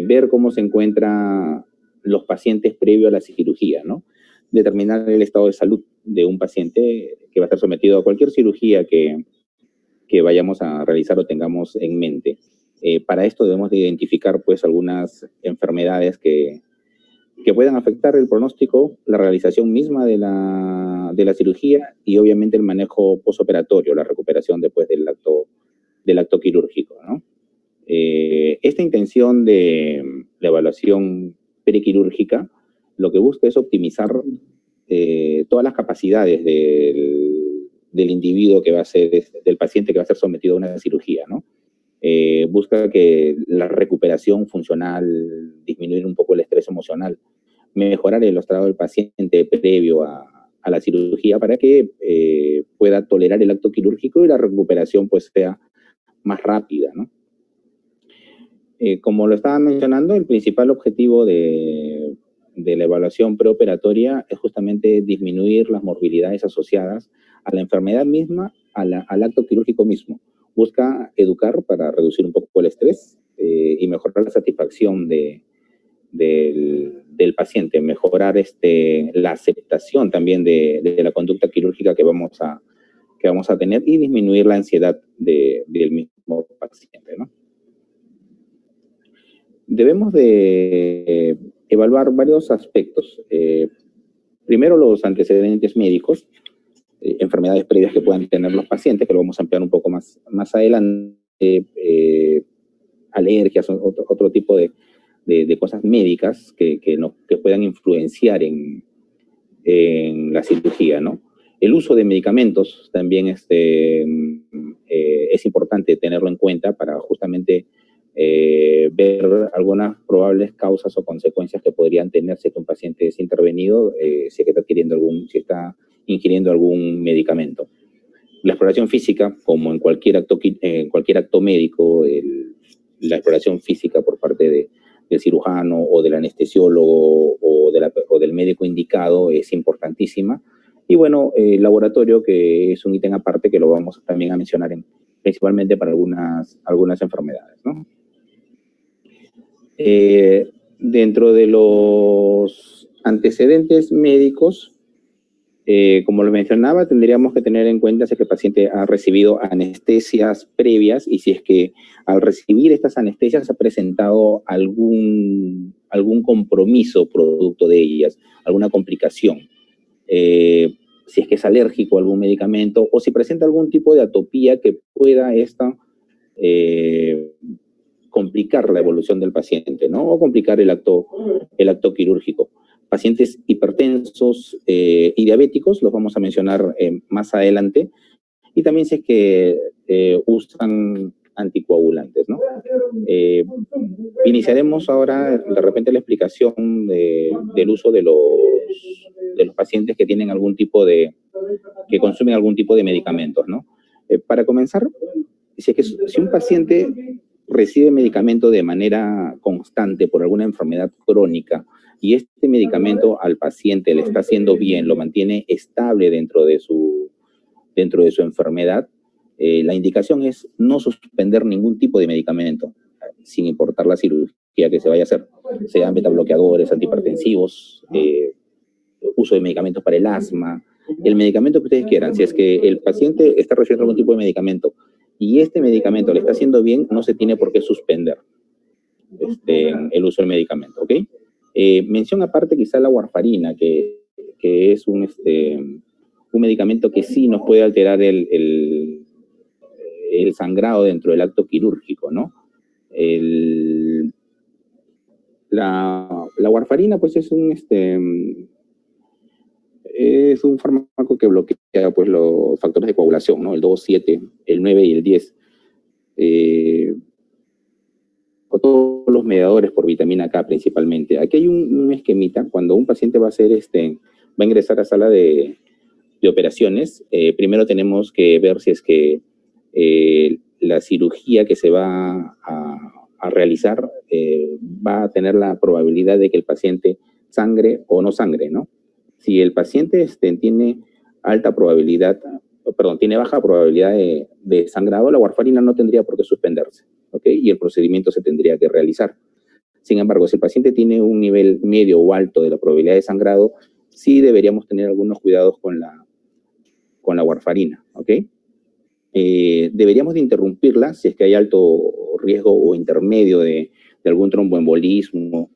ver cómo se encuentran los pacientes previo a la cirugía, ¿no? Determinar el estado de salud de un paciente que va a estar sometido a cualquier cirugía que vayamos a realizar o tengamos en mente. Para esto debemos de identificar pues algunas enfermedades que puedan afectar el pronóstico, la realización misma de la cirugía y obviamente el manejo postoperatorio, la recuperación después del acto quirúrgico, ¿no? Esta intención de la evaluación prequirúrgica lo que busca es optimizar todas las capacidades del individuo que va a ser, del paciente que va a ser sometido a una cirugía, ¿no? Busca que la recuperación funcional, disminuir un poco el estrés emocional, mejorar el estado del paciente previo a la cirugía para que pueda tolerar el acto quirúrgico y la recuperación pues sea más rápida, ¿no? Como lo estaba mencionando, el principal objetivo de la evaluación preoperatoria es justamente disminuir las morbilidades asociadas a la enfermedad misma, al acto quirúrgico mismo. Busca educar para reducir un poco el estrés y mejorar la satisfacción del paciente, mejorar la aceptación también de la conducta quirúrgica que vamos a tener y disminuir la ansiedad del mismo paciente, ¿no? Debemos de evaluar varios aspectos. Primero, los antecedentes médicos, enfermedades previas que puedan tener los pacientes, que lo vamos a ampliar un poco más adelante, alergias, otro tipo de cosas médicas que puedan influenciar en la cirugía, ¿no? El uso de medicamentos también es importante tenerlo en cuenta para justamente ver algunas probables causas o consecuencias que podrían tener si un paciente es intervenido, si está ingiriendo algún medicamento. La exploración física, como en cualquier acto médico, la exploración física por parte del cirujano o del anestesiólogo o del médico indicado es importantísima. Y bueno, el laboratorio, que es un ítem aparte que lo vamos también a mencionar principalmente para algunas enfermedades, ¿no? Dentro de los antecedentes médicos, como lo mencionaba, tendríamos que tener en cuenta si es que el paciente ha recibido anestesias previas y si es que al recibir estas anestesias ha presentado algún compromiso producto de ellas, alguna complicación. Si es que es alérgico a algún medicamento o si presenta algún tipo de atopía que pueda complicar la evolución del paciente, ¿no? O complicar el acto quirúrgico. Pacientes hipertensos y diabéticos, los vamos a mencionar más adelante, y también si es que usan anticoagulantes, ¿no? Iniciaremos ahora de repente la explicación del uso de los pacientes que tienen que consumen algún tipo de medicamentos, ¿no? Para comenzar, si un paciente recibe medicamento de manera constante por alguna enfermedad crónica y este medicamento al paciente le está haciendo bien, lo mantiene estable dentro de su enfermedad, la indicación es no suspender ningún tipo de medicamento, sin importar la cirugía que se vaya a hacer, sean betabloqueadores, antihipertensivos, uso de medicamentos para el asma, el medicamento que ustedes quieran. Si es que el paciente está recibiendo algún tipo de medicamento y este medicamento le está haciendo bien, no se tiene por qué suspender el uso del medicamento, ¿ok? Mención aparte quizá la warfarina, que es un medicamento que sí nos puede alterar el sangrado dentro del acto quirúrgico, ¿no? La warfarina, pues, es un fármaco que bloquea pues, los factores de coagulación, ¿no? El 2, 7, el 9 y el 10. O todos los mediadores por vitamina K principalmente. Aquí hay un esquemita. Cuando un paciente va a ingresar a sala de operaciones, primero tenemos que ver si es que la cirugía que se va a realizar va a tener la probabilidad de que el paciente sangre o no sangre, ¿no? Si el paciente tiene baja probabilidad de sangrado, la warfarina no tendría por qué suspenderse, ¿ok? Y el procedimiento se tendría que realizar. Sin embargo, si el paciente tiene un nivel medio o alto de la probabilidad de sangrado, sí deberíamos tener algunos cuidados con la warfarina, ¿ok? Deberíamos de interrumpirla si es que hay alto riesgo o intermedio de algún tromboembolismo,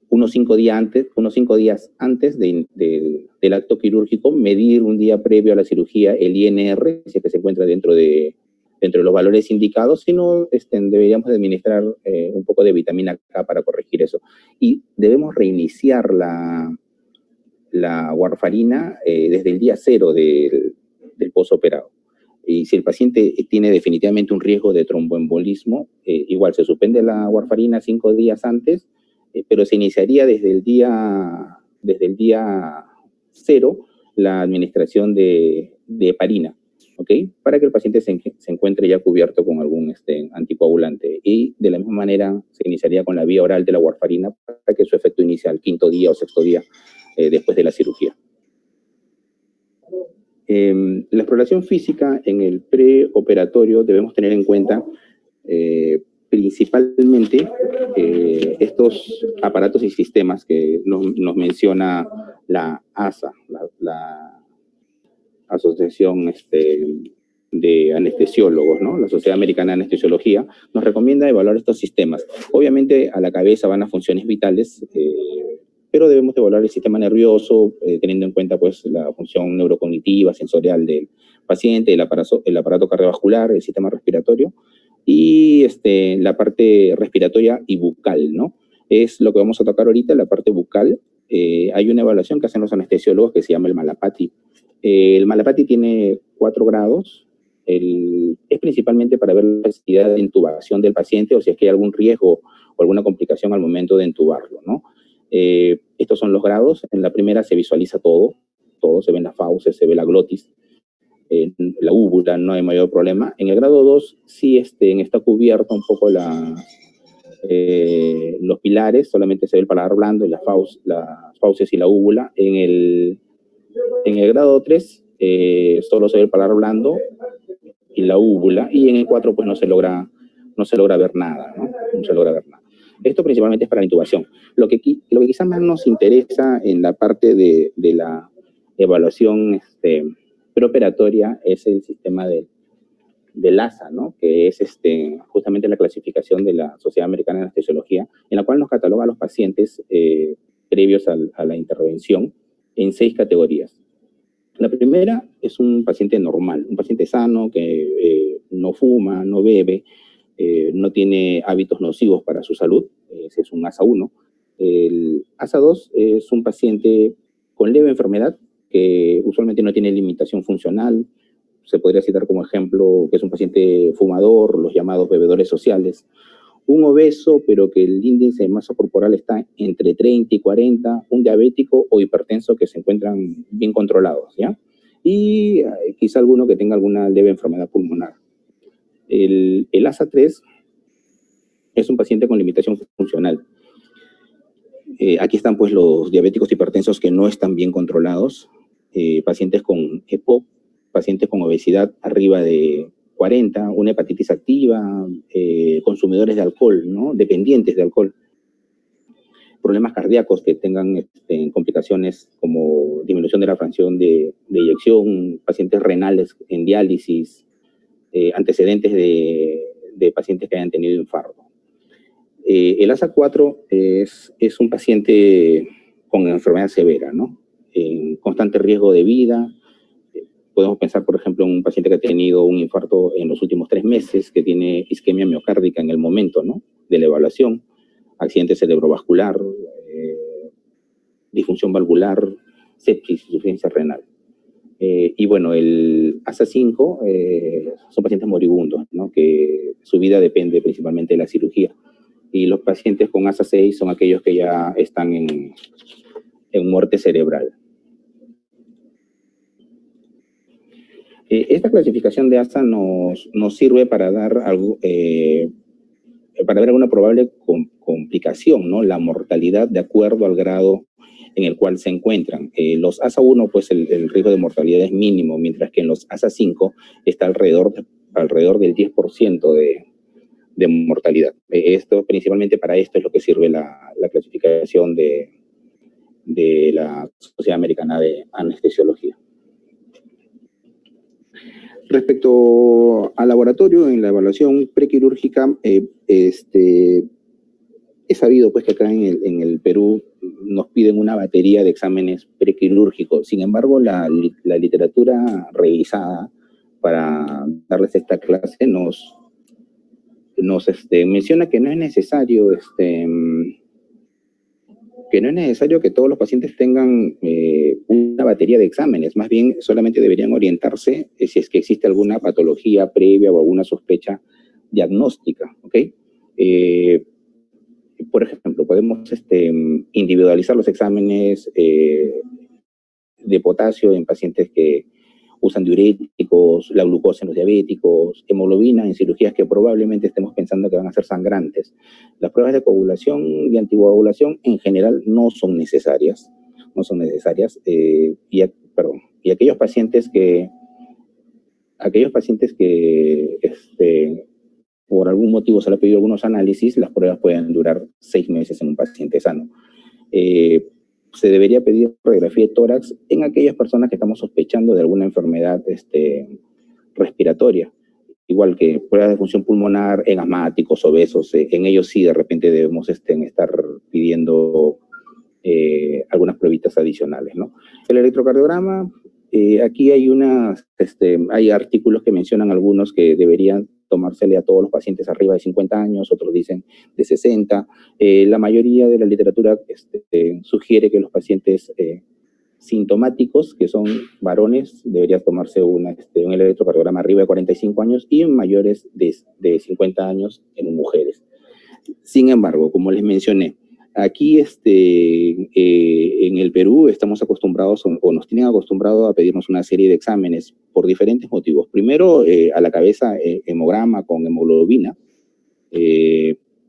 unos 5 días antes del acto quirúrgico, medir un día previo a la cirugía el INR, si es que se encuentra dentro de los valores indicados. Si no, deberíamos de administrar un poco de vitamina K para corregir eso. Y debemos reiniciar la warfarina desde el día 0 del posoperado. Y si el paciente tiene definitivamente un riesgo de tromboembolismo, igual se suspende la warfarina 5 días antes, pero se iniciaría desde el día 0 la administración de heparina, ¿ok? Para que el paciente se encuentre ya cubierto con algún anticoagulante. Y de la misma manera se iniciaría con la vía oral de la warfarina para que su efecto inicie al 5.º día o 6.º día después de la cirugía. La exploración física en el preoperatorio debemos tener en cuenta principalmente estos aparatos y sistemas que nos menciona la ASA, la Asociación de Anestesiólogos, ¿no? La Sociedad Americana de Anestesiología nos recomienda evaluar estos sistemas. Obviamente a la cabeza van las funciones vitales, pero debemos evaluar el sistema nervioso, teniendo en cuenta pues la función neurocognitiva, sensorial del paciente, el aparato cardiovascular, el sistema respiratorio, y la parte respiratoria y bucal, ¿no? Es lo que vamos a tocar ahorita, la parte bucal. Hay una evaluación que hacen los anestesiólogos que se llama el Malapati. El Malapati tiene 4 grados. Es principalmente para ver la necesidad de intubación del paciente o si es que hay algún riesgo o alguna complicación al momento de intubarlo, ¿no? Estos son los grados. En la primera se visualiza todo, se ven las fauces, se ve la glotis, la úvula, no hay mayor problema. En el grado 2 sí está cubierto un poco los pilares, solamente se ve el paladar blando y las fauces y la úvula. En el grado 3 solo se ve el paladar blando y la úvula, y en el 4 pues no se logra ver nada, ¿no? No se logra ver nada. Esto principalmente es para la intubación. Lo que quizás más nos interesa en la parte de la evaluación preoperatoria es el sistema del ASA, ¿no? Que es justamente la clasificación de la Sociedad Americana de Anestesiología, en la cual nos cataloga a los pacientes previos a la intervención en 6 categorías. La primera es un paciente normal, un paciente sano que no fuma, no bebe, no tiene hábitos nocivos para su salud. Ese es un ASA 1. El ASA 2 es un paciente con leve enfermedad que usualmente no tiene limitación funcional. Se podría citar como ejemplo que es un paciente fumador, los llamados bebedores sociales. Un obeso, pero que el índice de masa corporal está entre 30 y 40, un diabético o hipertenso que se encuentran bien controlados, ¿ya? Y quizá alguno que tenga alguna leve enfermedad pulmonar. El ASA 3 es un paciente con limitación funcional. Aquí están pues los diabéticos hipertensos que no están bien controlados, pacientes con EPOC, pacientes con obesidad arriba de 40, una hepatitis activa, consumidores de alcohol, ¿no? Dependientes de alcohol, problemas cardíacos que tengan complicaciones como disminución de la fracción de eyección, pacientes renales en diálisis, antecedentes de pacientes que hayan tenido infarto. El ASA 4 es un paciente con enfermedad severa, ¿no? En constante riesgo de vida. Podemos pensar, por ejemplo, en un paciente que ha tenido un infarto en los últimos 3 meses, que tiene isquemia miocárdica en el momento, ¿no?, de la evaluación, accidente cerebrovascular, disfunción valvular, sepsis, insuficiencia renal. Y bueno, el ASA 5 son pacientes moribundos, ¿no?, que su vida depende principalmente de la cirugía. Y los pacientes con ASA 6 son aquellos que ya están en muerte cerebral. Esta clasificación de ASA nos sirve para dar para ver alguna probable complicación, ¿no?, la mortalidad de acuerdo al grado en el cual se encuentran. Los ASA 1, pues el riesgo de mortalidad es mínimo, mientras que en los ASA 5 está alrededor del 10% de mortalidad. Esto, principalmente para esto es lo que sirve la clasificación de la Sociedad Americana de Anestesiología. Respecto al laboratorio, en la evaluación prequirúrgica, es sabido pues que acá en el Perú nos piden una batería de exámenes prequirúrgicos. Sin embargo, la literatura revisada para darles esta clase nos menciona que no es necesario que todos los pacientes tengan una batería de exámenes. Más bien, solamente deberían orientarse si es que existe alguna patología previa o alguna sospecha diagnóstica, ¿ok? Por ejemplo, podemos individualizar los exámenes de potasio en pacientes que usan diuréticos, la glucosa en los diabéticos, hemoglobina en cirugías que probablemente estemos pensando que van a ser sangrantes. Las pruebas de coagulación y anticoagulación en general no son necesarias, y aquellos pacientes que por algún motivo se le ha pedido algunos análisis, las pruebas pueden durar 6 meses en un paciente sano. Se debería pedir radiografía de tórax en aquellas personas que estamos sospechando de alguna enfermedad respiratoria, igual que pruebas de función pulmonar en asmáticos, obesos. En ellos sí de repente debemos estar pidiendo algunas pruebitas adicionales, ¿no? El electrocardiograma, aquí hay artículos que mencionan algunos que deberían tomársele a todos los pacientes arriba de 50 años, otros dicen de 60. La mayoría de la literatura sugiere que los pacientes sintomáticos, que son varones, deberían tomarse un electrocardiograma arriba de 45 años y mayores de 50 años en mujeres. Sin embargo, como les mencioné, aquí en el Perú estamos acostumbrados o nos tienen acostumbrados a pedirnos una serie de exámenes por diferentes motivos. Primero, a la cabeza, hemograma con hemoglobina,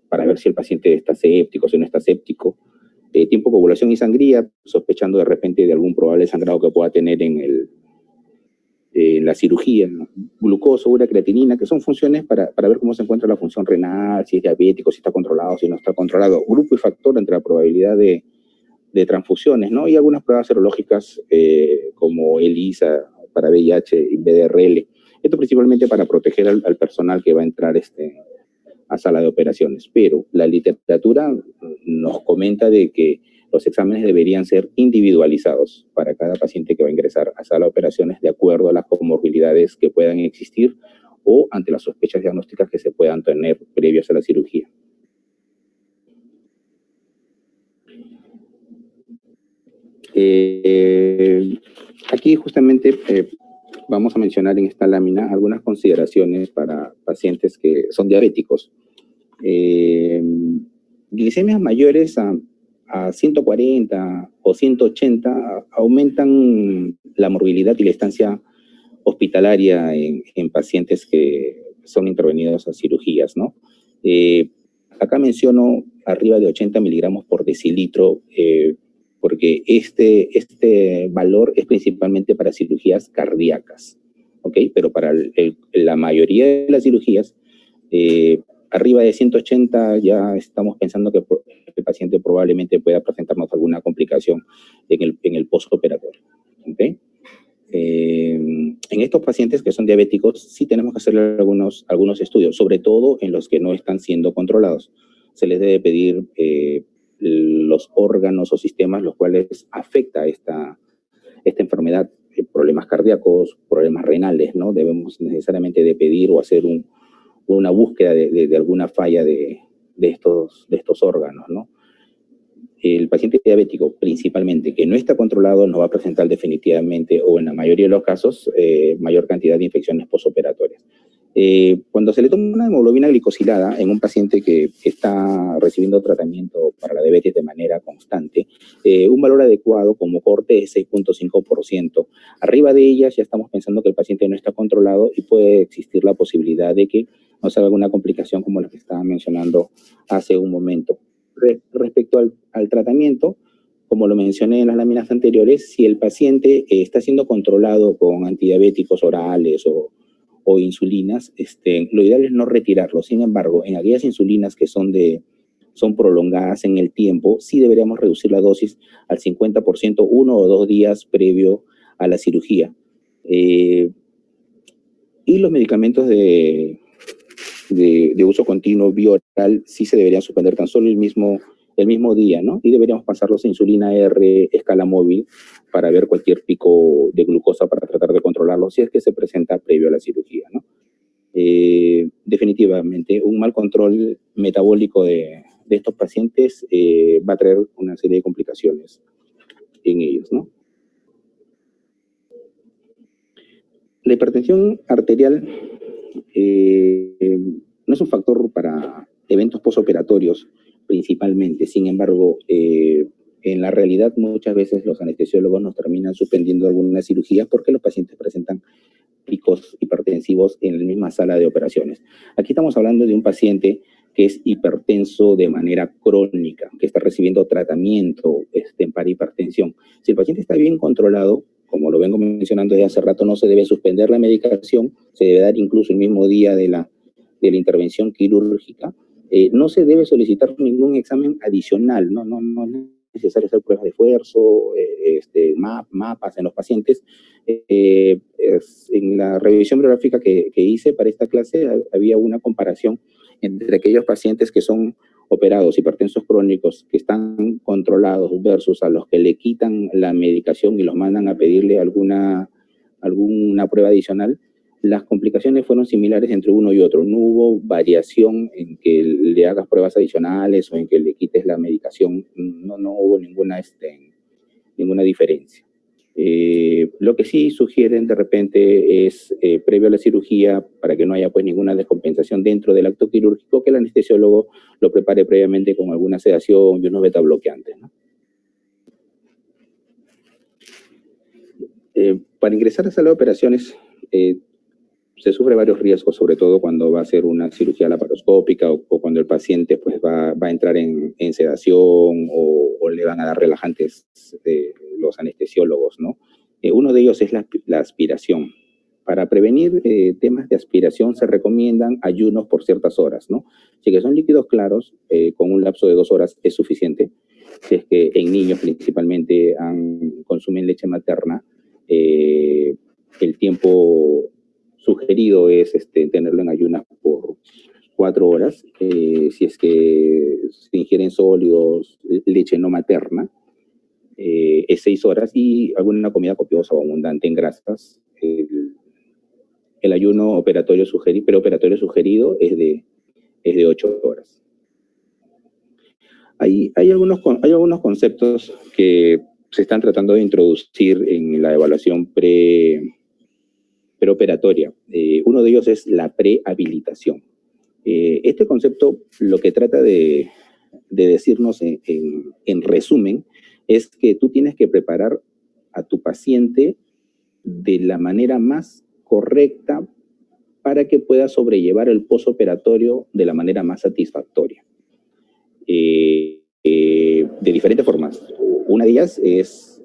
para ver si el paciente está séptico, si no está séptico. Tiempo de coagulación y sangría, sospechando de repente de algún probable sangrado que pueda tener en la cirugía, ¿no? Glucosa, urea, creatinina, que son funciones para ver cómo se encuentra la función renal, si es diabético, si está controlado, si no está controlado. Grupo y factor entre la probabilidad de transfusiones, ¿no? Y algunas pruebas serológicas como ELISA para VIH y BDRL. Esto principalmente para proteger al personal que va a entrar a sala de operaciones. Pero la literatura nos comenta de que los exámenes deberían ser individualizados para cada paciente que va a ingresar a sala de operaciones de acuerdo a las comorbilidades que puedan existir o ante las sospechas diagnósticas que se puedan tener previas a la cirugía. Aquí justamente vamos a mencionar en esta lámina algunas consideraciones para pacientes que son diabéticos. Glicemias mayores a 140 o 180 aumentan la morbilidad y la estancia hospitalaria en pacientes que son intervenidos a cirugías, ¿no? Acá menciono arriba de 80 miligramos por decilitro, porque este valor es principalmente para cirugías cardíacas, ¿ok? Pero para la mayoría de las cirugías, arriba de 180 ya estamos pensando que el paciente probablemente pueda presentarnos alguna complicación en el postoperatorio, ¿ok? En estos pacientes que son diabéticos sí tenemos que hacer algunos estudios, sobre todo en los que no están siendo controlados. Se les debe pedir los órganos o sistemas los cuales afecta esta enfermedad, problemas cardíacos, problemas renales, ¿no? Debemos necesariamente de pedir o hacer una búsqueda de alguna falla de estos órganos, ¿no? El paciente diabético, principalmente, que no está controlado, no va a presentar definitivamente, o en la mayoría de los casos, mayor cantidad de infecciones postoperatorias. Cuando se le toma una hemoglobina glicosilada en un paciente que está recibiendo tratamiento para la diabetes de manera constante, un valor adecuado como corte es 6.5%. Arriba de ellas ya estamos pensando que el paciente no está controlado y puede existir la posibilidad de que nos haga alguna complicación como la que estaba mencionando hace un momento. Respecto al tratamiento, como lo mencioné en las láminas anteriores, si el paciente está siendo controlado con antidiabéticos orales o o insulinas, lo ideal es no retirarlo. Sin embargo, en aquellas insulinas que son prolongadas en el tiempo, sí deberíamos reducir la dosis al 50% 1 o 2 días previo a la cirugía. Y los medicamentos de uso continuo bioral sí se deberían suspender tan solo el mismo día, ¿no? Y deberíamos pasarlos a insulina R, escala móvil, para ver cualquier pico de glucosa para tratar de controlarlo si es que se presenta previo a la cirugía, ¿no? Definitivamente, un mal control metabólico de estos pacientes va a traer una serie de complicaciones en ellos, ¿no? La hipertensión arterial no es un factor para eventos postoperatorios principalmente. Sin embargo, en la realidad muchas veces los anestesiólogos nos terminan suspendiendo algunas cirugías porque los pacientes presentan picos hipertensivos en la misma sala de operaciones. Aquí estamos hablando de un paciente que es hipertenso de manera crónica, que está recibiendo tratamiento para hipertensión. Si el paciente está bien controlado, como lo vengo mencionando desde hace rato, no se debe suspender la medicación, se debe dar incluso el mismo día de la intervención quirúrgica. No se debe solicitar ningún examen adicional, no es necesario hacer pruebas de esfuerzo, mapas en los pacientes. En la revisión bibliográfica que hice para esta clase había una comparación entre aquellos pacientes que son operados, hipertensos crónicos, que están controlados versus a los que le quitan la medicación y los mandan a pedirle alguna prueba adicional. Las complicaciones fueron similares entre uno y otro. No hubo variación en que le hagas pruebas adicionales o en que le quites la medicación. No hubo ninguna diferencia. Lo que sí sugieren de repente es, previo a la cirugía, para que no haya pues ninguna descompensación dentro del acto quirúrgico, que el anestesiólogo lo prepare previamente con alguna sedación y unos beta bloqueantes, ¿no? Para ingresar a sala de operaciones, se sufre varios riesgos, sobre todo cuando va a ser una cirugía laparoscópica o cuando el paciente pues, va a entrar en sedación o le van a dar relajantes los anestesiólogos, ¿no? Uno de ellos es la aspiración. Para prevenir temas de aspiración se recomiendan ayunos por ciertas horas, ¿no? Si que son líquidos claros, con un lapso de 2 horas es suficiente. Si es que en niños principalmente consumen leche materna, el tiempo sugerido es tenerlo en ayunas por 4 horas. Si es que se ingieren sólidos, leche no materna, es 6 horas, y alguna comida copiosa o abundante en grasas. El ayuno preoperatorio sugerido es de 8 horas. Hay algunos conceptos que se están tratando de introducir en la evaluación preoperatoria. Uno de ellos es la prehabilitación. Este concepto lo que trata de decirnos en resumen es que tú tienes que preparar a tu paciente de la manera más correcta para que pueda sobrellevar el postoperatorio de la manera más satisfactoria. De diferentes formas. Una de ellas es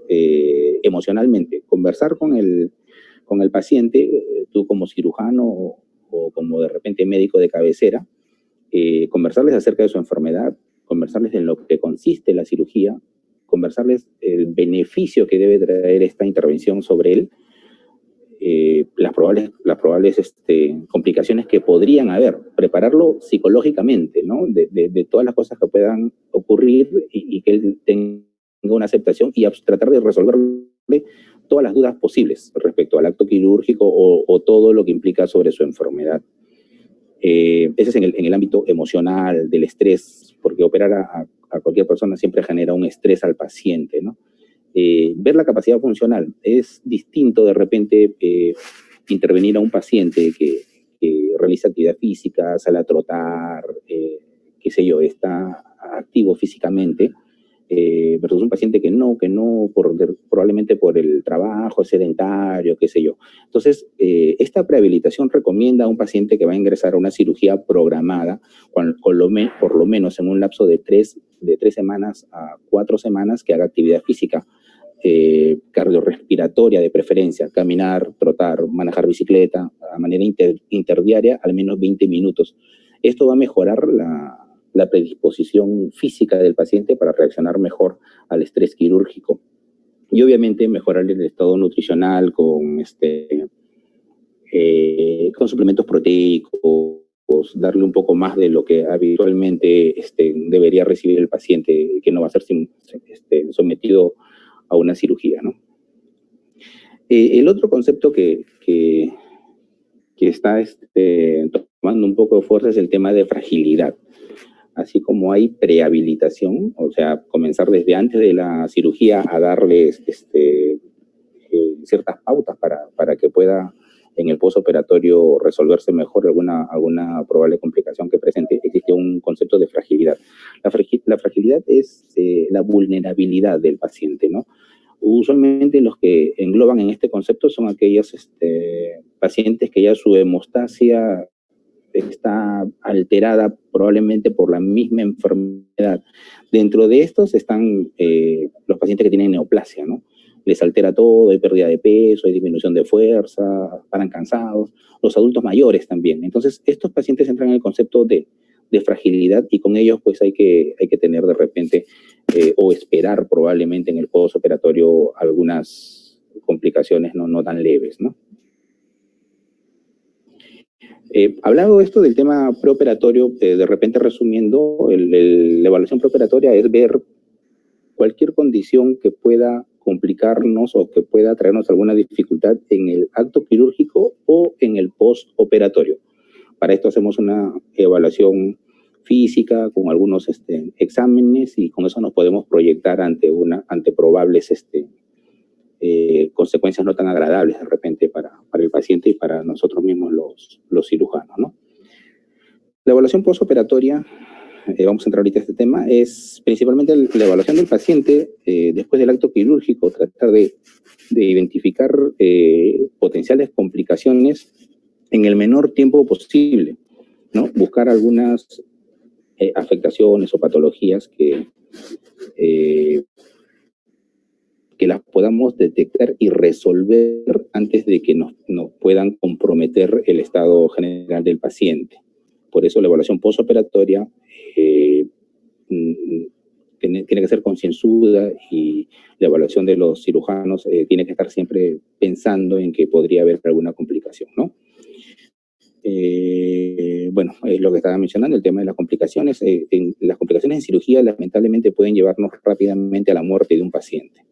emocionalmente, conversar con el paciente, tú como cirujano o como de repente médico de cabecera, conversarles acerca de su enfermedad, conversarles en lo que consiste la cirugía, conversarles el beneficio que debe traer esta intervención sobre él, las probables complicaciones que podrían haber, prepararlo psicológicamente, ¿no? De todas las cosas que puedan ocurrir y que él tenga una aceptación y tratar de resolverle todas las dudas posibles respecto al acto quirúrgico o todo lo que implica sobre su enfermedad. Ese es en el ámbito emocional, del estrés, porque operar a cualquier persona siempre genera un estrés al paciente, ¿no? Ver la capacidad funcional. Es distinto de repente intervenir a un paciente que realiza actividad física, sale a trotar, qué sé yo, está activo físicamente, versus un paciente que no, probablemente por el trabajo sedentario, qué sé yo. Entonces, esta prehabilitación recomienda a un paciente que va a ingresar a una cirugía programada, por lo menos en un lapso de 3 semanas a 4 semanas, que haga actividad física. cardiorrespiratoria de preferencia, caminar, trotar, manejar bicicleta, a manera interdiaria, al menos 20 minutos. Esto va a mejorar la predisposición física del paciente para reaccionar mejor al estrés quirúrgico. Y obviamente mejorar el estado nutricional con suplementos proteicos, darle un poco más de lo que habitualmente debería recibir el paciente, que no va a ser sometido a una cirugía, ¿no? El otro concepto que está tomando un poco de fuerza es el tema de fragilidad. Así como hay prehabilitación, o sea, comenzar desde antes de la cirugía a darles ciertas pautas para que pueda en el postoperatorio resolverse mejor alguna probable complicación que presente, existe un concepto de fragilidad. La fragilidad es la vulnerabilidad del paciente, ¿no? Usualmente los que engloban en este concepto son aquellos pacientes que ya su hemostasia está alterada probablemente por la misma enfermedad. Dentro de estos están los pacientes que tienen neoplasia, ¿no? Les altera todo, hay pérdida de peso, hay disminución de fuerza, paran cansados, los adultos mayores también. Entonces, estos pacientes entran en el concepto de fragilidad y con ellos pues hay que tener de repente o esperar probablemente en el postoperatorio algunas complicaciones no tan leves, ¿no? Hablando esto del tema preoperatorio, de repente resumiendo, la evaluación preoperatoria es ver cualquier condición que pueda complicarnos o que pueda traernos alguna dificultad en el acto quirúrgico o en el postoperatorio. Para esto hacemos una evaluación física con algunos exámenes y con eso nos podemos proyectar ante probables consecuencias no tan agradables de repente para el paciente y para nosotros mismos los cirujanos, ¿no? La evaluación postoperatoria, vamos a entrar ahorita a este tema, es principalmente la evaluación del paciente después del acto quirúrgico, tratar de identificar potenciales complicaciones en el menor tiempo posible, ¿no? Buscar algunas afectaciones o patologías que las podamos detectar y resolver antes de que nos puedan comprometer el estado general del paciente. Por eso la evaluación postoperatoria tiene que ser concienzuda y la evaluación de los cirujanos tiene que estar siempre pensando en que podría haber alguna complicación, ¿no? Bueno, es lo que estaba mencionando, el tema de las complicaciones. Las complicaciones en cirugía lamentablemente pueden llevarnos rápidamente a la muerte de un paciente.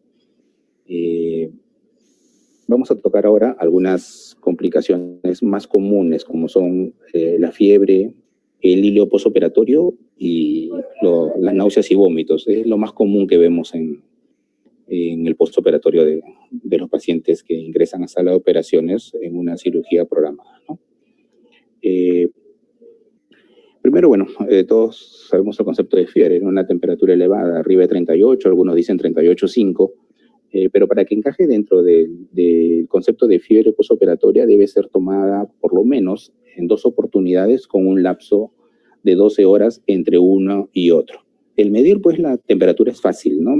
Vamos a tocar ahora algunas complicaciones más comunes, como son la fiebre, el hilio postoperatorio y las náuseas y vómitos. Es lo más común que vemos en el postoperatorio de los pacientes que ingresan a sala de operaciones en una cirugía programada, ¿no? Primero, bueno, todos sabemos el concepto de fiebre, en una temperatura elevada, arriba de 38, algunos dicen 38,5, pero para que encaje dentro del concepto de fiebre postoperatoria debe ser tomada por lo menos en 2 oportunidades con un lapso de 12 horas entre uno y otro. El medir, pues, la temperatura es fácil, ¿no?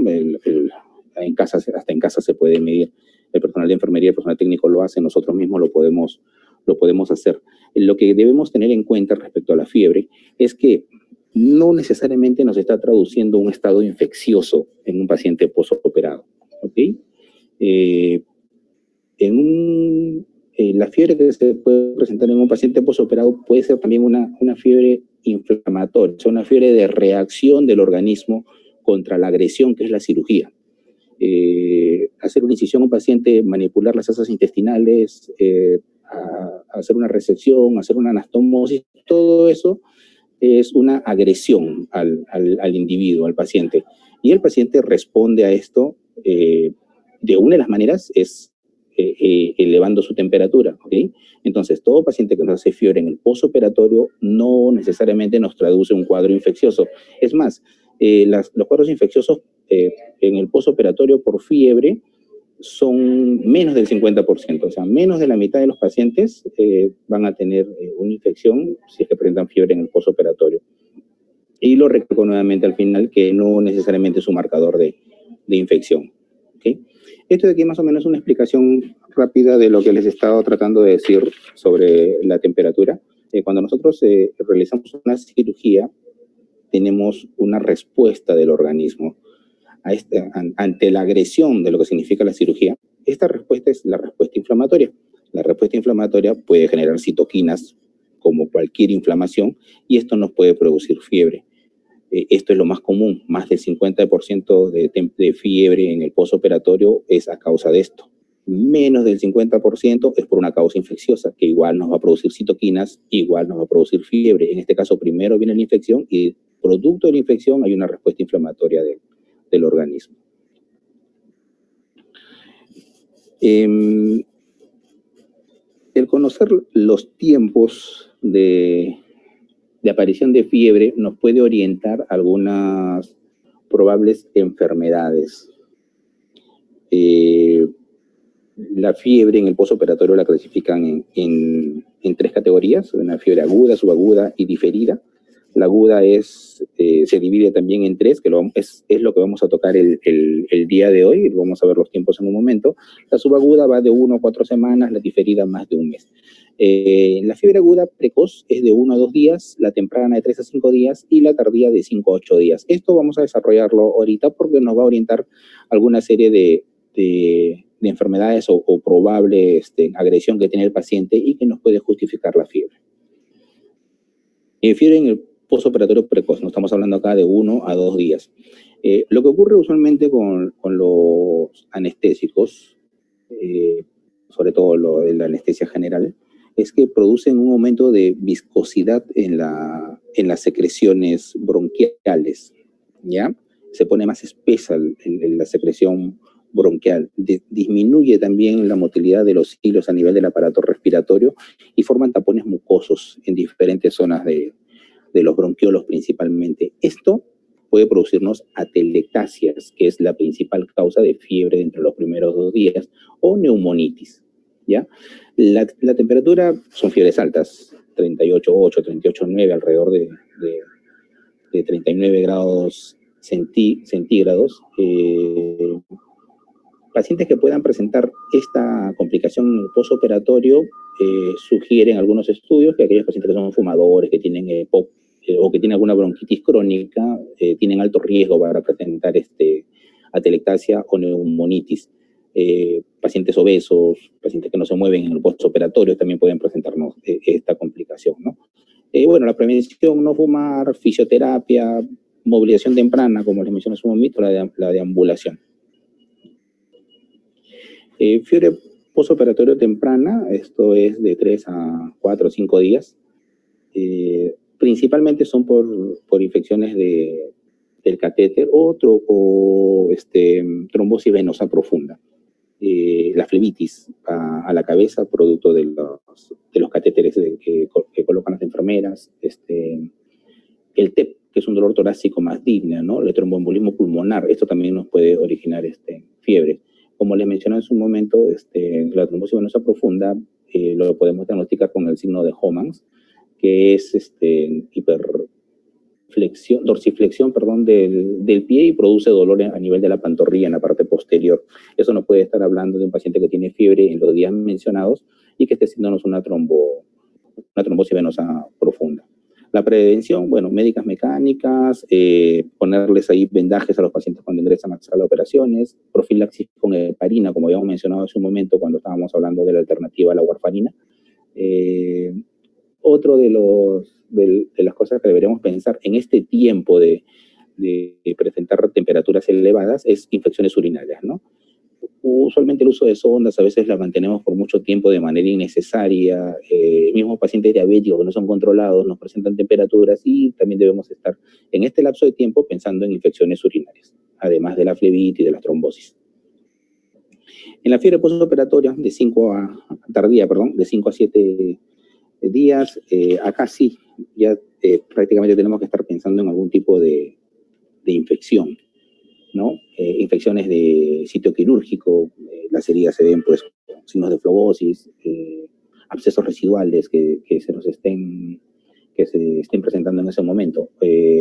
Hasta en casa se puede medir. El personal de enfermería, el personal técnico lo hace, nosotros mismos lo podemos hacer. Lo que debemos tener en cuenta respecto a la fiebre es que no necesariamente nos está traduciendo un estado infeccioso en un paciente postoperado, ¿ok? La fiebre que se puede presentar en un paciente postoperado puede ser también una fiebre inflamatoria, o sea, una fiebre de reacción del organismo contra la agresión que es la cirugía. Hacer una incisión a un paciente, manipular las asas intestinales, hacer una resección, hacer una anastomosis, todo eso es una agresión al individuo, al paciente. Y el paciente responde a esto de una de las maneras es elevando su temperatura, ¿ok? Entonces, todo paciente que nos hace fiebre en el postoperatorio no necesariamente nos traduce un cuadro infeccioso. Es más, los cuadros infecciosos en el postoperatorio por fiebre son menos del 50%, o sea, menos de la mitad de los pacientes van a tener una infección si es que presentan fiebre en el postoperatorio. Y lo recalco nuevamente al final que no necesariamente es un marcador de infección, ¿okay? Esto de aquí más o menos es una explicación rápida de lo que les he estado tratando de decir sobre la temperatura. Cuando nosotros realizamos una cirugía, tenemos una respuesta del organismo ante la agresión de lo que significa la cirugía. Esta respuesta es la respuesta inflamatoria. La respuesta inflamatoria puede generar citoquinas como cualquier inflamación y esto nos puede producir fiebre. Esto es lo más común, más del 50% de fiebre en el postoperatorio es a causa de esto. Menos del 50% es por una causa infecciosa, que igual nos va a producir citoquinas, igual nos va a producir fiebre. En este caso, primero viene la infección y producto de la infección hay una respuesta inflamatoria del organismo. El conocer los tiempos de aparición de fiebre nos puede orientar a algunas probables enfermedades. La fiebre en el postoperatorio la clasifican en 3 categorías, una fiebre aguda, subaguda y diferida. La aguda se divide también en 3, que es lo que vamos a tocar el día de hoy, vamos a ver los tiempos en un momento. La subaguda va de 1 a 4 semanas, la diferida más de un mes. La fiebre aguda precoz es de 1 a 2 días, la temprana de 3 a 5 días y la tardía de 5 a 8 días. Esto vamos a desarrollarlo ahorita porque nos va a orientar alguna serie de enfermedades o probable agresión que tiene el paciente y que nos puede justificar la fiebre. Fiebre en el postoperatorio precoz, no estamos hablando acá de 1 a 2 días. Lo que ocurre usualmente con los anestésicos, sobre todo lo de la anestesia general, es que producen un aumento de viscosidad en las secreciones bronquiales, ¿ya? Se pone más espesa la secreción bronquial, disminuye también la motilidad de los hilos a nivel del aparato respiratorio y forman tapones mucosos en diferentes zonas de los bronquiolos principalmente. Esto puede producirnos atelectasias, que es la principal causa de fiebre entre los primeros 2 días, o neumonitis, ¿ya? La temperatura son fiebres altas, 38,8, 38,9, alrededor de 39 grados centígrados. Pacientes que puedan presentar esta complicación en el postoperatorio sugieren algunos estudios que aquellos pacientes que son fumadores, que tienen EPOC o que tienen alguna bronquitis crónica, tienen alto riesgo para presentar atelectasia o neumonitis. Pacientes obesos, pacientes que no se mueven en el postoperatorio también pueden presentarnos esta complicación, ¿no? Bueno, la prevención, no fumar, fisioterapia, movilización temprana, como les mencioné hace un momento, la deambulación. Fiebre postoperatorio temprana, esto es de 3 a 4 o 5 días. Principalmente son por infecciones del catéter o trombosis venosa profunda. La flebitis a la cabeza, producto de los catéteres que colocan las enfermeras. El TEP, que es un dolor torácico más digno, ¿no? El tromboembolismo pulmonar, esto también nos puede originar fiebre. Como les mencioné en su momento, la trombosis venosa profunda lo podemos diagnosticar con el signo de Homans, que es dorsiflexión del pie y produce dolor a nivel de la pantorrilla en la parte posterior. Eso nos puede estar hablando de un paciente que tiene fiebre en los días mencionados y que esté haciéndonos una trombosis venosa profunda. La prevención, bueno, médicas mecánicas, ponerles ahí vendajes a los pacientes cuando ingresan a la sala de operaciones, profilaxis con heparina, como habíamos mencionado hace un momento cuando estábamos hablando de la alternativa a la warfarina. Otro de las cosas que deberíamos pensar en este tiempo de presentar temperaturas elevadas es infecciones urinarias, ¿no? Usualmente el uso de sondas a veces las mantenemos por mucho tiempo de manera innecesaria. Mismos pacientes diabéticos que no son controlados nos presentan temperaturas y también debemos estar en este lapso de tiempo pensando en infecciones urinarias, además de la flebitis y de la trombosis. En la fiebre postoperatoria de 5 a 7 días, acá sí, ya prácticamente tenemos que estar pensando en algún tipo de infección, ¿no? Infecciones de sitio quirúrgico, las heridas se ven pues signos de flobosis, abscesos residuales que que se estén presentando en ese momento.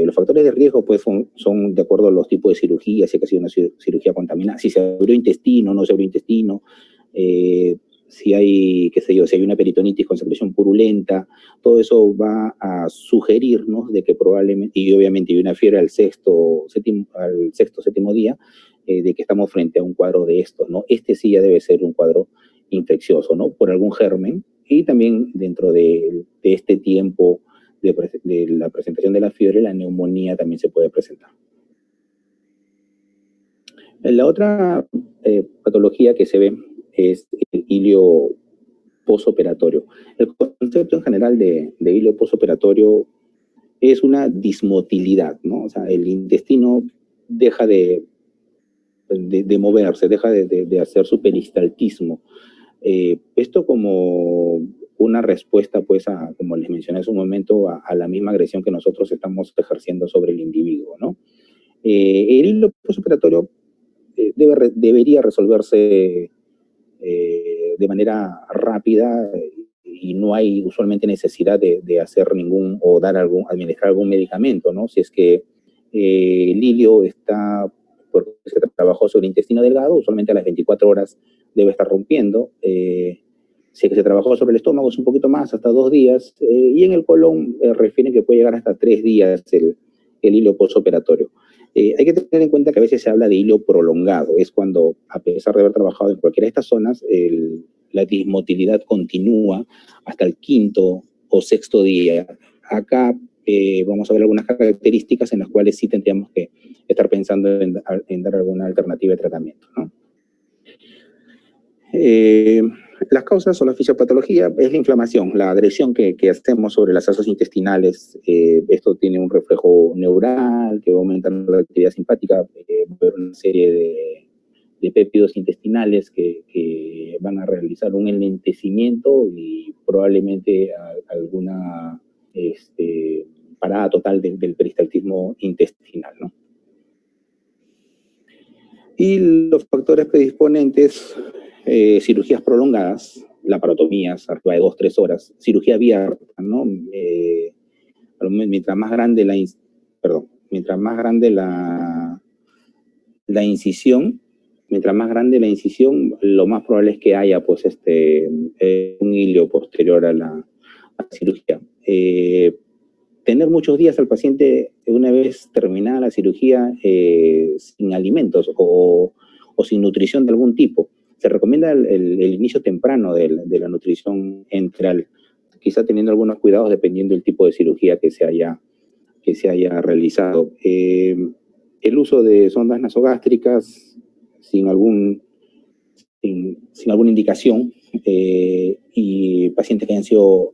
Los factores de riesgo pues, son de acuerdo a los tipos de cirugía, si ha sido una cirugía contaminada, si se abrió intestino, no se abrió intestino, si hay, qué sé yo, si hay una peritonitis con secreción purulenta, todo eso va a sugerirnos de que probablemente, y obviamente hay una fiebre al sexto, séptimo día, de que estamos frente a un cuadro de estos, ¿no? Este sí ya debe ser un cuadro infeccioso, ¿no? Por algún germen, y también dentro de este tiempo de la presentación de la fiebre, la neumonía también se puede presentar. La otra patología que se ve es el hilio posoperatorio. El concepto en general de hilio posoperatorio es una dismotilidad, ¿no? O sea, el intestino deja de moverse, deja de hacer su peristaltismo. Esto como una respuesta, pues, como les mencioné hace un momento, a la misma agresión que nosotros estamos ejerciendo sobre el individuo, ¿no? El hilo posoperatorio debería resolverse de manera rápida y no hay usualmente necesidad de hacer o administrar algún medicamento, ¿no? Si es que el hilio está, porque se trabajó sobre el intestino delgado, usualmente a las 24 horas debe estar rompiendo. Si es que se trabajó sobre el estómago, es un poquito más, hasta 2 días, y en el colon refieren que puede llegar hasta 3 días el hilo posoperatorio. Hay que tener en cuenta que a veces se habla de hilo prolongado, es cuando, a pesar de haber trabajado en cualquiera de estas zonas, la dismotilidad continúa hasta el 5º o 6º día. Acá vamos a ver algunas características en las cuales sí tendríamos que estar pensando en dar alguna alternativa de tratamiento, ¿no? Las causas o la fisiopatología es la inflamación, la agresión que hacemos sobre las asas intestinales. Esto tiene un reflejo neural que va aumentando la actividad simpática, una serie de péptidos intestinales que van a realizar un enlentecimiento y probablemente alguna parada total del peristaltismo intestinal, ¿no? Y los factores predisponentes, cirugías prolongadas, laparotomías arriba de 2-3 horas, cirugía abierta, ¿no? Mientras más grande la incisión, lo más probable es que haya pues un hilio posterior a la cirugía. Tener muchos días al paciente una vez terminada la cirugía sin alimentos o sin nutrición de algún tipo. Se recomienda el inicio temprano de la nutrición enteral, quizá teniendo algunos cuidados dependiendo del tipo de cirugía que se haya realizado. El uso de sondas nasogástricas sin alguna indicación y pacientes que hayan sido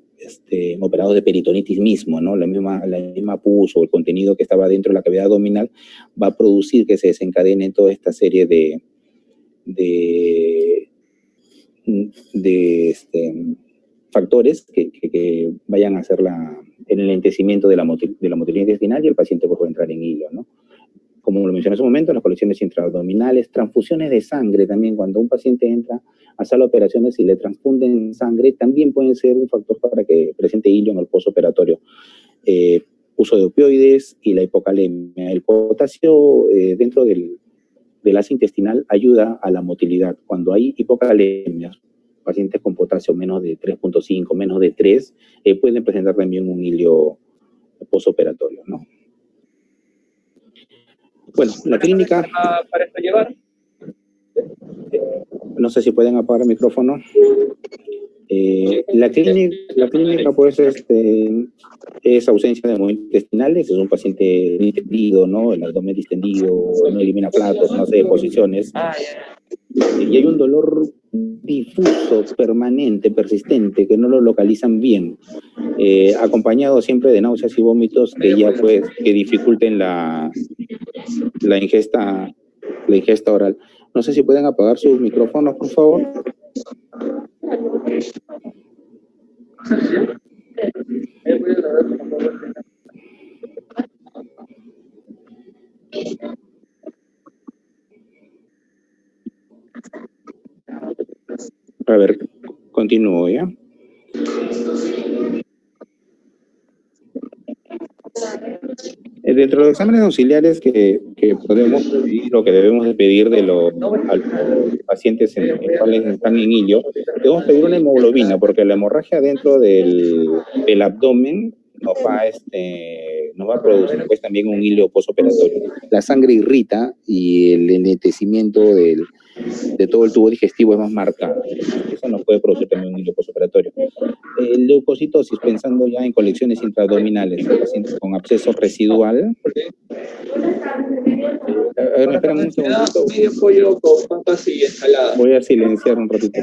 operados de peritonitis mismo, ¿no? La misma pus o el contenido que estaba dentro de la cavidad abdominal va a producir que se desencadene toda esta serie de factores que vayan a hacer el enlentecimiento de la motilidad intestinal y el paciente puede entrar en hilo, ¿no? Como lo mencioné hace un momento, las colecciones intraabdominales, transfusiones de sangre también, cuando un paciente entra a sala de operaciones y le transfunden sangre, también pueden ser un factor para que presente hilo en el postoperatorio. Uso de opioides y la hipocalemia. El potasio dentro del asa intestinal ayuda a la motilidad. Cuando hay hipocalemia, pacientes con potasio menos de 3.5, menos de 3, pueden presentar también un hilo postoperatorio, ¿no? Bueno, la clínica... Para esto llevar. No sé si pueden apagar el micrófono. La clínica pues es ausencia de movimientos intestinales, es un paciente distendido, ¿no? El abdomen distendido, no elimina platos, no hace posiciones. Y hay un dolor difuso, permanente, persistente, que no lo localizan bien, acompañado siempre de náuseas y vómitos que ya pues que dificulten la ingesta oral. No sé si pueden apagar sus micrófonos, por favor. A ver, continúo, ¿ya? Dentro de los exámenes auxiliares que podemos pedir o que debemos de pedir a los pacientes en cuales están en hilio, debemos pedir una hemoglobina, porque la hemorragia dentro del abdomen nos va a producir pues también un hilio postoperatorio. La sangre irrita y el enlentecimiento de todo el tubo digestivo es más marcado. Eso nos puede producir también un hilio postoperatorio. Leucocitosis, pensando ya en colecciones intraabdominales, pacientes con absceso residual. A ver, espérame un segundito. Medio pollo con papas y ensalada. Voy a silenciar un ratito.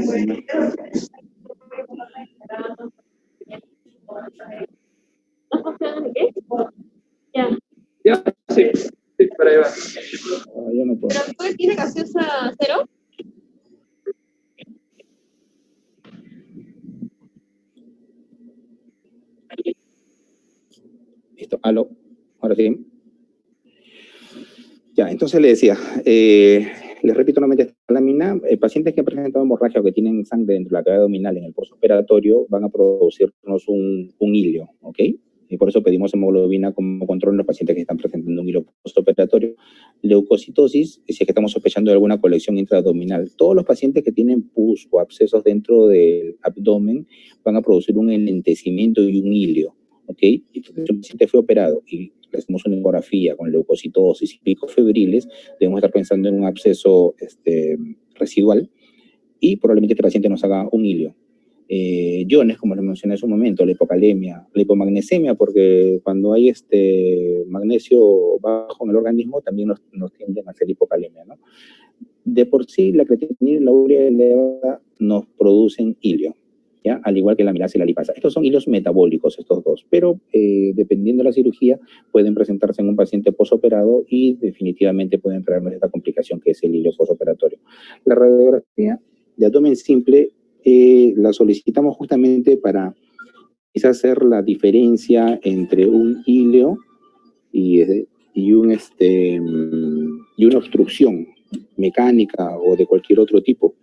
Ya. Ya, sí, para ahí va. Yo no puedo. ¿Pero tiene gaseosa cero? Listo, aló, ahora sí. Ya, entonces le decía, les repito nuevamente esta lámina, pacientes que han presentado hemorragia o que tienen sangre dentro de la cavidad abdominal en el postoperatorio van a producirnos un hilio, ¿ok? Y por eso pedimos hemoglobina como control en los pacientes que están presentando un hilio postoperatorio. Leucocitosis, si es que estamos sospechando de alguna colección intraabdominal. Todos los pacientes que tienen pus o abscesos dentro del abdomen van a producir un enlentecimiento y un hilio, ¿ok? Entonces, si el paciente fue operado y le hacemos una ecografía con leucocitosis y picos febriles, debemos estar pensando en un absceso residual y probablemente este paciente nos haga un hilio. Iones, como les mencioné hace un momento, la hipocalemia, la hipomagnesemia, porque cuando hay magnesio bajo en el organismo también nos tienden a hacer hipocalemia, ¿no? De por sí, la creatinina y la urea elevada nos producen hilio, ¿ya? Al igual que la amilasa y la lipasa. Estos son hilos metabólicos, estos dos, pero dependiendo de la cirugía, pueden presentarse en un paciente posoperado y definitivamente pueden traernos esta complicación que es el hilo posoperatorio. La radiografía de abdomen simple la solicitamos justamente para quizás hacer la diferencia entre un hilio y una obstrucción mecánica o de cualquier otro tipo.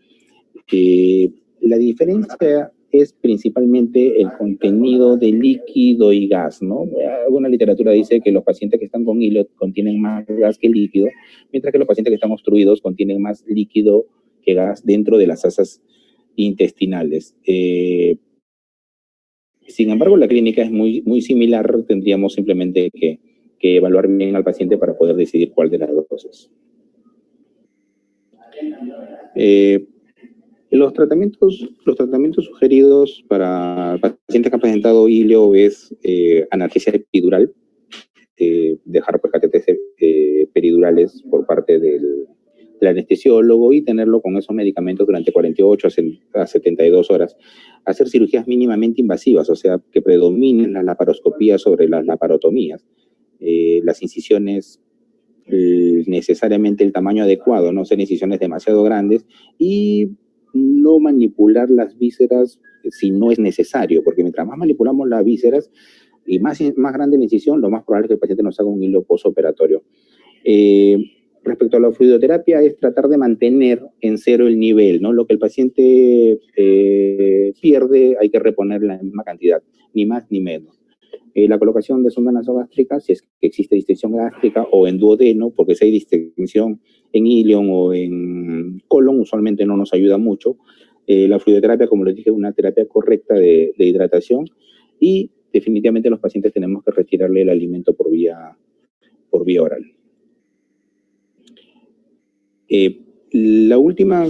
La diferencia es principalmente el contenido de líquido y gas, ¿no? Alguna literatura dice que los pacientes que están con hilo contienen más gas que líquido, mientras que los pacientes que están obstruidos contienen más líquido que gas dentro de las asas intestinales. Sin embargo, la clínica es muy similar, tendríamos simplemente que evaluar bien al paciente para poder decidir cuál de las dos es. Los tratamientos sugeridos para pacientes que han presentado hilio es analgesia epidural, dejar pues catéteres peridurales por parte del anestesiólogo y tenerlo con esos medicamentos durante 48 a 72 horas. Hacer cirugías mínimamente invasivas, o sea, que predominen las laparoscopías sobre las laparotomías. Las incisiones necesariamente el tamaño adecuado, no ser incisiones demasiado grandes y no manipular las vísceras si no es necesario, porque mientras más manipulamos las vísceras y más grande la incisión, lo más probable es que el paciente nos haga un hilo postoperatorio. Respecto a la fluidoterapia, es tratar de mantener en cero el nivel, ¿no? Lo que el paciente pierde, hay que reponer la misma cantidad, ni más ni menos. La colocación de sonda nasogástrica, si es que existe distensión gástrica o en duodeno, porque si hay distensión en ilion o en colon, usualmente no nos ayuda mucho. La fluidoterapia, como les dije, es una terapia correcta de hidratación y definitivamente los pacientes tenemos que retirarle el alimento por vía oral. La última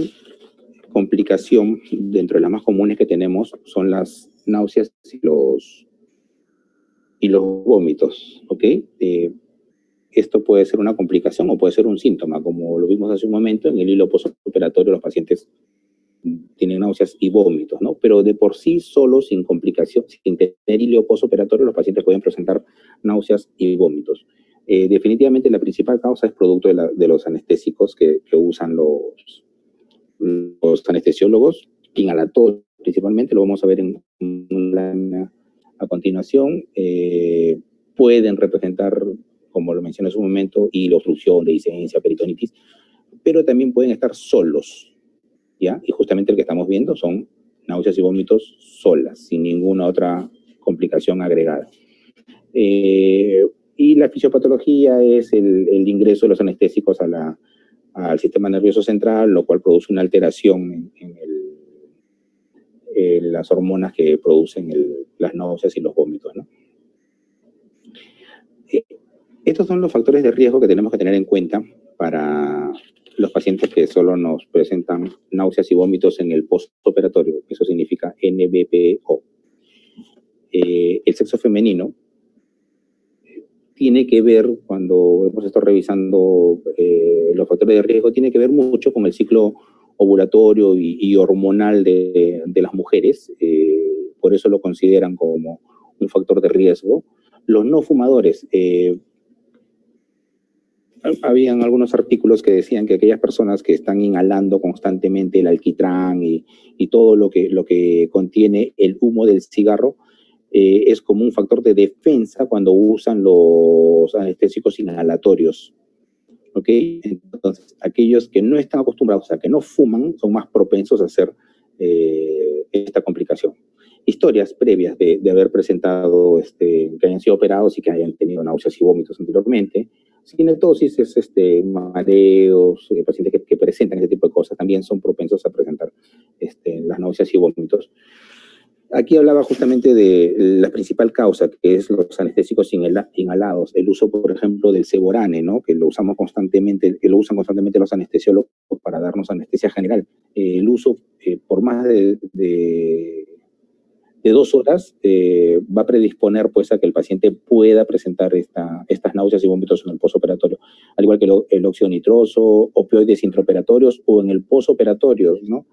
complicación, dentro de las más comunes que tenemos, son las náuseas y los vómitos, ¿ok? Esto puede ser una complicación o puede ser un síntoma, como lo vimos hace un momento, en el hilo postoperatorio los pacientes tienen náuseas y vómitos, ¿no? Pero de por sí solo, sin complicación, sin tener hilo postoperatorio, los pacientes pueden presentar náuseas y vómitos. Definitivamente la principal causa es producto de los anestésicos que usan los anestesiólogos, inhalatol principalmente, lo vamos a ver en una a continuación. Pueden representar, como lo mencioné en su momento, obstrucción, dehiscencia, peritonitis, pero también pueden estar solos, ¿ya? Y justamente el que estamos viendo son náuseas y vómitos solas, sin ninguna otra complicación agregada. Y la fisiopatología es el ingreso de los anestésicos al sistema nervioso central, lo cual produce una alteración en las hormonas que producen las náuseas y los vómitos, ¿no? Estos son los factores de riesgo que tenemos que tener en cuenta para los pacientes que solo nos presentan náuseas y vómitos en el postoperatorio. Eso significa NBPO. El sexo femenino tiene que ver, cuando hemos estado revisando los factores de riesgo, tiene que ver mucho con el ciclo ovulatorio y hormonal de las mujeres. Por eso lo consideran como un factor de riesgo. Los no fumadores, habían algunos artículos que decían que aquellas personas que están inhalando constantemente el alquitrán y todo lo que contiene el humo del cigarro, es como un factor de defensa cuando usan los anestésicos inhalatorios. ¿Ok? Entonces, aquellos que no están acostumbrados, o sea, que no fuman, son más propensos a hacer esta complicación. Historias previas de haber presentado, que hayan sido operados y que hayan tenido náuseas y vómitos anteriormente. Cinetosis es mareos, pacientes que presentan ese tipo de cosas también son propensos a presentar las náuseas y vómitos. Aquí hablaba justamente de la principal causa, que es los anestésicos inhalados, el uso, por ejemplo, del Ceborane, ¿no? Que lo usamos constantemente, que lo usan constantemente los anestesiólogos para darnos anestesia general. El uso por más de 2 horas va a predisponer pues a que el paciente pueda presentar estas náuseas y vómitos en el postoperatorio, al igual que el óxido nitroso, opioides intraoperatorios o en el postoperatorio, ¿no?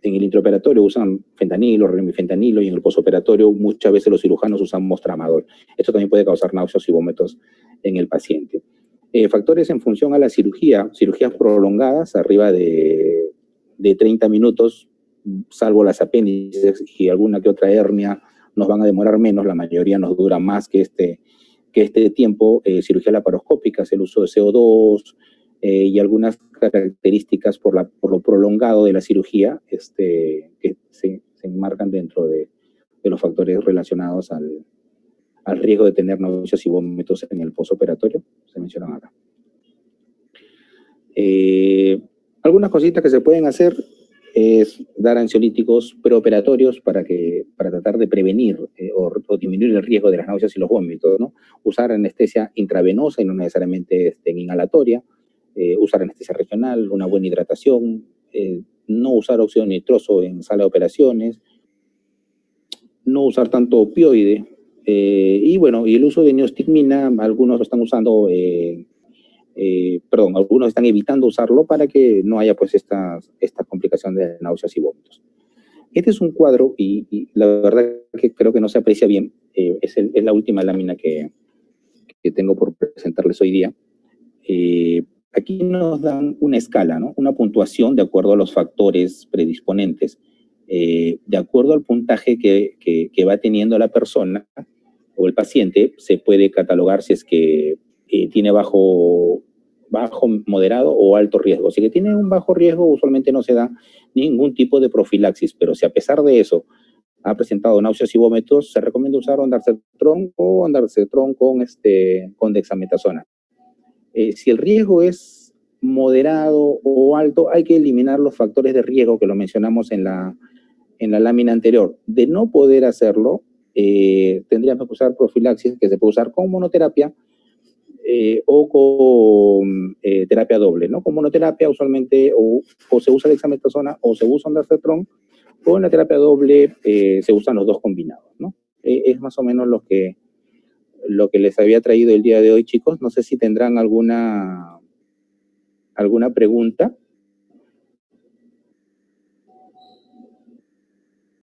En el intraoperatorio usan fentanilo, remifentanilo, y en el postoperatorio muchas veces los cirujanos usan tramadol. Esto también puede causar náuseas y vómitos en el paciente. Factores en función a la cirugías prolongadas, arriba de 30 minutos, salvo las apéndices y alguna que otra hernia, nos van a demorar menos, la mayoría nos dura más que este tiempo. Cirugía laparoscópica, el uso de CO2 y algunas características por lo prolongado de la cirugía que se enmarcan dentro de los factores relacionados al riesgo de tener náuseas y vómitos en el postoperatorio, se mencionan acá. Algunas cositas que se pueden hacer es dar ansiolíticos preoperatorios para tratar de prevenir o disminuir el riesgo de las náuseas y los vómitos, ¿no? Usar anestesia intravenosa y no necesariamente inhalatoria, usar anestesia regional, una buena hidratación, no usar óxido nitroso en sala de operaciones, no usar tanto opioide, y bueno, y el uso de neostigmina, algunos lo están usando, algunos están evitando usarlo para que no haya pues esta complicación de náuseas y vómitos. Este es un cuadro y la verdad que creo que no se aprecia bien, es la última lámina que tengo por presentarles hoy día. Aquí nos dan una escala, ¿no? Una puntuación de acuerdo a los factores predisponentes. De acuerdo al puntaje que va teniendo la persona o el paciente, se puede catalogar si es que tiene bajo, moderado o alto riesgo. Si que tiene un bajo riesgo, usualmente no se da ningún tipo de profilaxis, pero si a pesar de eso ha presentado náuseas y vómitos, se recomienda usar ondansetron o ondansetron con dexametasona. Si el riesgo es moderado o alto, hay que eliminar los factores de riesgo que lo mencionamos en la lámina anterior. De no poder hacerlo, tendríamos que usar profilaxis, que se puede usar con monoterapia o con terapia doble, ¿no? Con monoterapia usualmente o se usa dexametasona o se usa ondansetron, o en la terapia doble se usan los dos combinados, ¿no? Es más o menos lo que les había traído el día de hoy, chicos. No sé si tendrán alguna pregunta.